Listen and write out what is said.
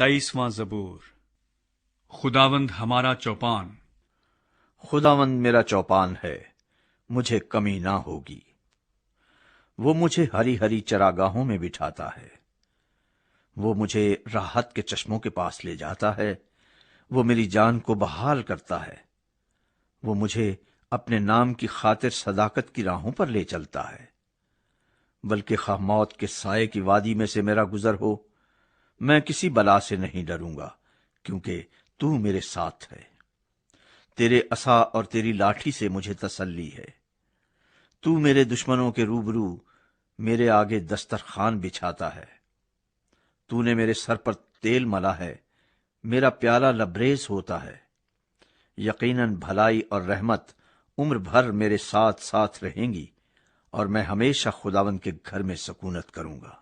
23واں زبور۔ خداوند ہمارا چوپان، خداوند میرا چوپان ہے، مجھے کمی نہ ہوگی۔ وہ مجھے ہری ہری چراگاہوں میں بٹھاتا ہے، وہ مجھے راحت کے چشموں کے پاس لے جاتا ہے، وہ میری جان کو بحال کرتا ہے، وہ مجھے اپنے نام کی خاطر صداقت کی راہوں پر لے چلتا ہے۔ بلکہ خواہ موت کے سائے کی وادی میں سے میرا گزر ہو، میں کسی بلا سے نہیں ڈروں گا، کیونکہ تو میرے ساتھ ہے۔ تیرے عصا اور تیری لاٹھی سے مجھے تسلی ہے۔ تو میرے دشمنوں کے روبرو میرے آگے دسترخوان بچھاتا ہے۔ تو نے میرے سر پر تیل ملا ہے، میرا پیالہ لبریز ہوتا ہے۔ یقیناً بھلائی اور رحمت عمر بھر میرے ساتھ ساتھ رہیں گی، اور میں ہمیشہ خداوند کے گھر میں سکونت کروں گا۔